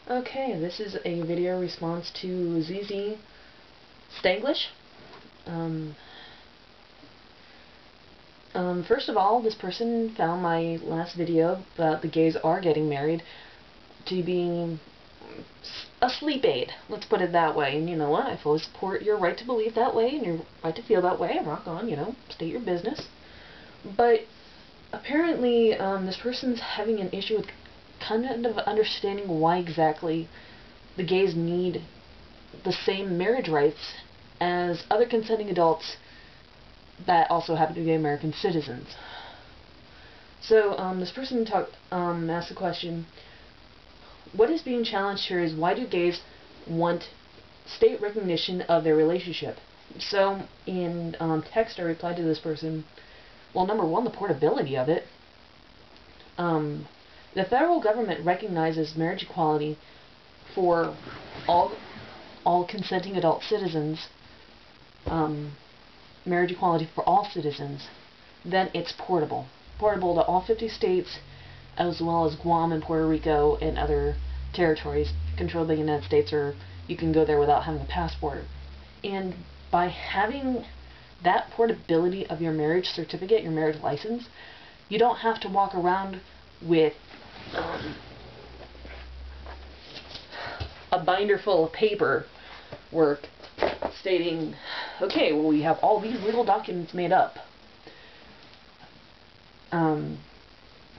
Okay, this is a video response to zztstenglish. Um, First of all, this person found my last video about the gays are getting married to be a sleep aid. Let's put it that way. And you know what? I fully support your right to believe that way and your right to feel that way. Rock on, state your business. But apparently, this person's having an issue with kind of understanding why exactly the gays need the same marriage rights as other consenting adults that also happen to be American citizens. So this person asked the question, what is being challenged here is why do gays want state recognition of their relationship? So in text I replied to this person, well, number one, the portability of it. The federal government recognizes marriage equality for all consenting adult citizens, marriage equality for all citizens. Then it's portable. Portable to all 50 states, as well as Guam and Puerto Rico and other territories controlled by the United States, or you can go there without having a passport. And by having that portability of your marriage certificate, your marriage license, you don't have to walk around with a binder full of paperwork stating, okay, well, we have all these legal documents made up.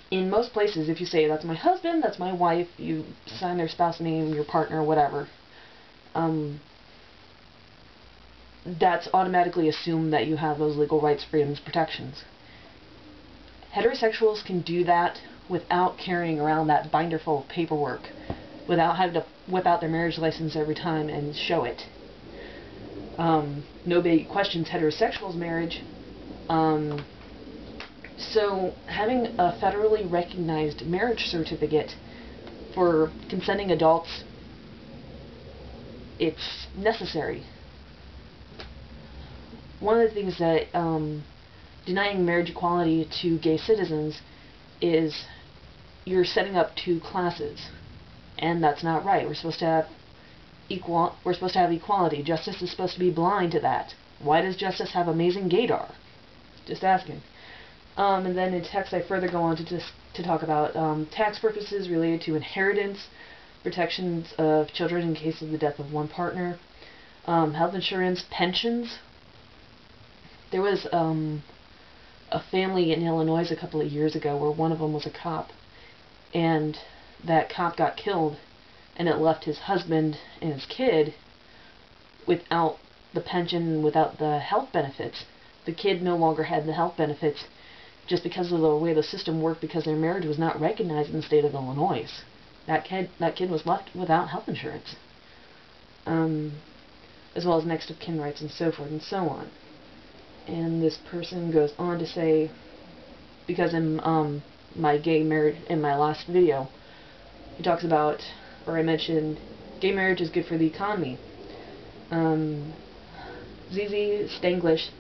In most places, if you say, that's my husband, that's my wife, you sign their spouse name, your partner, whatever, that's automatically assumed that you have those legal rights, freedoms, protections. Heterosexuals can do that without carrying around that binder full of paperwork, without having to whip out their marriage license every time and show it. Nobody questions heterosexuals' marriage. So having a federally recognized marriage certificate for consenting adults, it's necessary. One of the things that denying marriage equality to gay citizens is you're setting up two classes, and that's not right. We're supposed to have equality. Justice is supposed to be blind to that. Why does justice have amazing Gay-dar? Just asking. And then in text I further go on to talk about tax purposes related to inheritance, protections of children in case of the death of one partner, health insurance, pensions. There was a family in Illinois a couple of years ago where one of them was a cop, and that cop got killed, and it left his husband and his kid without the pension, without the health benefits. The kid no longer had the health benefits just because of the way the system worked, because their marriage was not recognized in the state of Illinois. That kid was left without health insurance, as well as next of kin rights and so forth and so on. And this person goes on to say, because in my gay marriage, in my last video, he talks about, or I mentioned, gay marriage is good for the economy. zztstenglish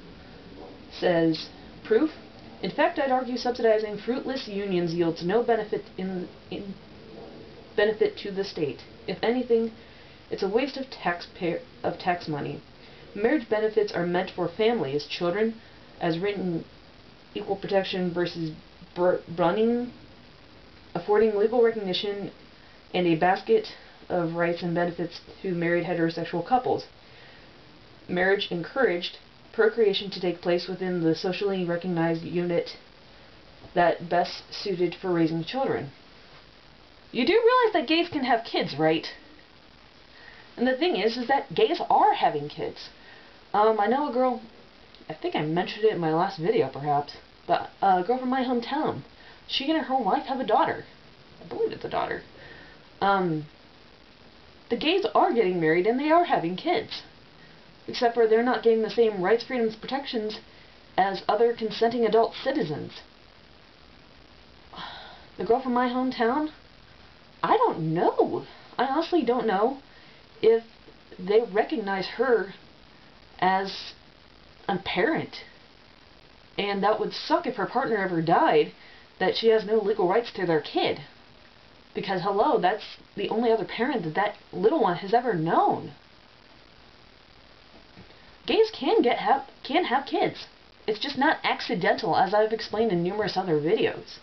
says, proof? In fact, I'd argue subsidizing fruitless unions yields no benefit benefit to the state. If anything, it's a waste of tax money. Marriage benefits are meant for families, children, as written, equal protection versus Brunning, affording legal recognition and a basket of rights and benefits to married heterosexual couples. Marriage encouraged procreation to take place within the socially recognized unit that best suited for raising children. You do realize that gays can have kids, right? And the thing is that gays are having kids. I know a girl, I think I mentioned it in my last video perhaps, but a girl from my hometown. She and her wife have a daughter. I believe it's a daughter. The gays are getting married and they are having kids. Except for they're not getting the same rights, freedoms, protections as other consenting adult citizens. The girl from my hometown, I don't know. I honestly don't know if they recognize her as a parent. And that would suck if her partner ever died, that she has no legal rights to their kid. Because, hello, that's the only other parent that that little one has ever known. Gays can have kids. It's just not accidental, as I've explained in numerous other videos.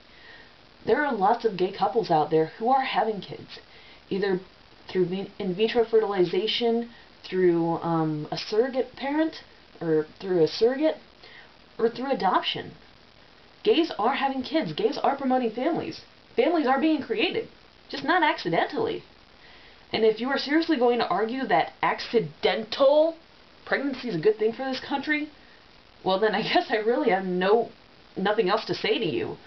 There are lots of gay couples out there who are having kids, either through in vitro fertilization, through a surrogate parent, or through a surrogate, or through adoption. Gays are having kids. Gays are promoting families. Families are being created, just not accidentally. And if you are seriously going to argue that accidental pregnancy is a good thing for this country, well then I guess I really have nothing else to say to you.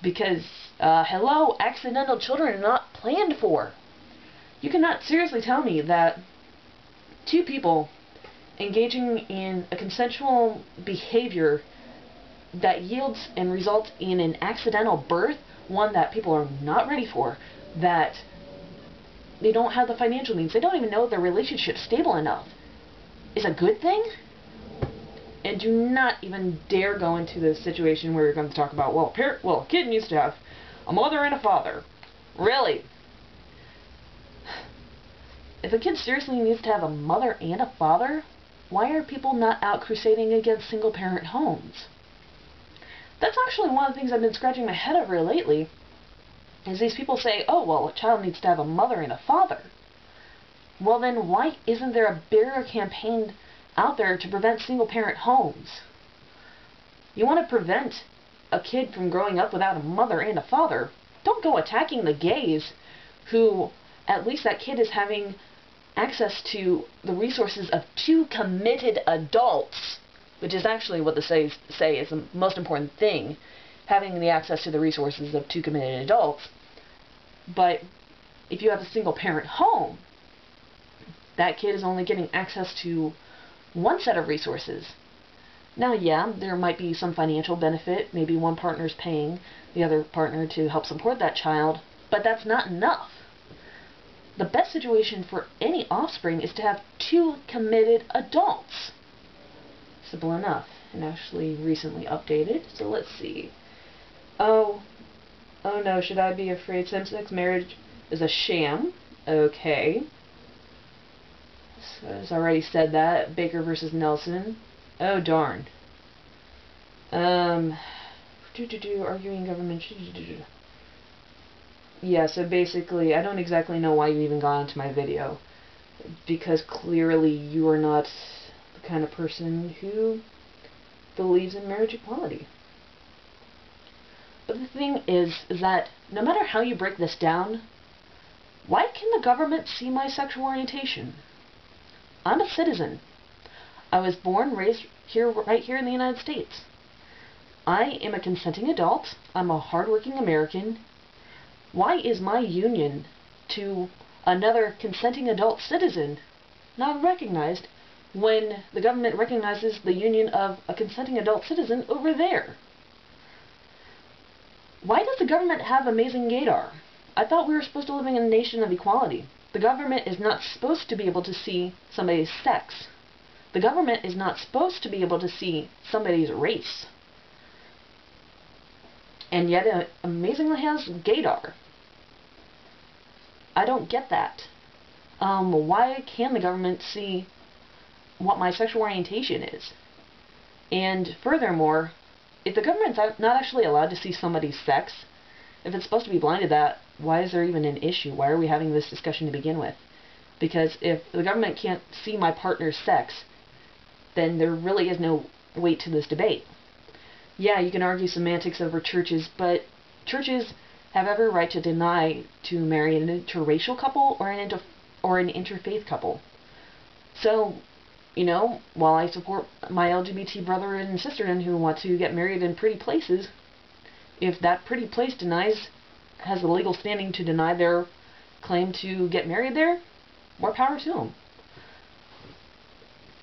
Because, hello, accidental children are not planned for. You cannot seriously tell me that two people engaging in a consensual behavior that yields and results in an accidental birth, one that people are not ready for, that they don't have the financial means, they don't even know their relationship's stable enough, is a good thing? And do not even dare go into the situation where you're going to talk about, well, a kid needs to have a mother and a father. Really? If a kid seriously needs to have a mother and a father, why are people not out crusading against single-parent homes? That's actually one of the things I've been scratching my head over lately, is these people say, oh, well, a child needs to have a mother and a father. Well, then why isn't there a bigger campaign out there to prevent single-parent homes? You want to prevent a kid from growing up without a mother and a father. Don't go attacking the gays, who at least that kid is having access to the resources of two committed adults, which is actually what the say is the most important thing, having the access to the resources of two committed adults. But if you have a single-parent home, that kid is only getting access to one set of resources. Now, yeah, there might be some financial benefit. Maybe one partner's paying the other partner to help support that child, but that's not enough. The best situation for any offspring is to have two committed adults. Simple enough, and actually recently updated. So let's see. Oh no, should I be afraid same-sex marriage is a sham? Okay. So as I already said that. Baker versus Nelson. Oh darn. Arguing government. Yeah, so basically, I don't exactly know why you even got into my video. Because clearly you are not the kind of person who believes in marriage equality. But the thing is that no matter how you break this down, why can the government see my sexual orientation? I'm a citizen. I was born, raised here, right here in the United States. I am a consenting adult. I'm a hardworking American. Why is my union to another consenting adult citizen not recognized when the government recognizes the union of a consenting adult citizen over there? Why does the government have amazing Gay-dar? I thought we were supposed to live in a nation of equality. The government is not supposed to be able to see somebody's sex. The government is not supposed to be able to see somebody's race. And yet it amazingly has Gay-dar. I don't get that. Why can the government see what my sexual orientation is? And furthermore, if the government's not actually allowed to see somebody's sex, if it's supposed to be blind to that, why is there even an issue? Why are we having this discussion to begin with? Because if the government can't see my partner's sex, then there really is no weight to this debate. Yeah, you can argue semantics over churches, but churches have every right to deny to marry an interracial couple or an interfaith couple. So, you know, while I support my LGBT brother and sister who want to get married in pretty places, if that pretty place has the legal standing to deny their claim to get married there, more power to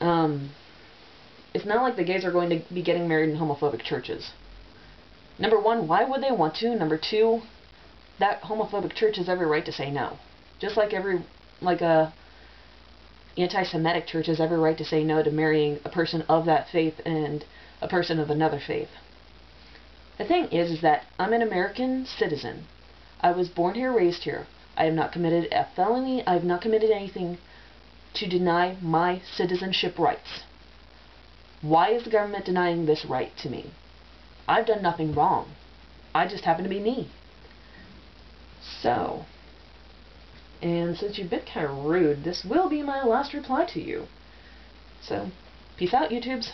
them. It's not like the gays are going to be getting married in homophobic churches. Number one, why would they want to? Number two, that homophobic church has every right to say no. Just like a anti-Semitic church has every right to say no to marrying a person of that faith and a person of another faith. The thing is that I'm an American citizen. I was born here, raised here. I have not committed a felony. I have not committed anything to deny my citizenship rights. Why is the government denying this right to me? I've done nothing wrong. I just happen to be me. So, and since you've been kind of rude, this will be my last reply to you. So, peace out, YouTubes.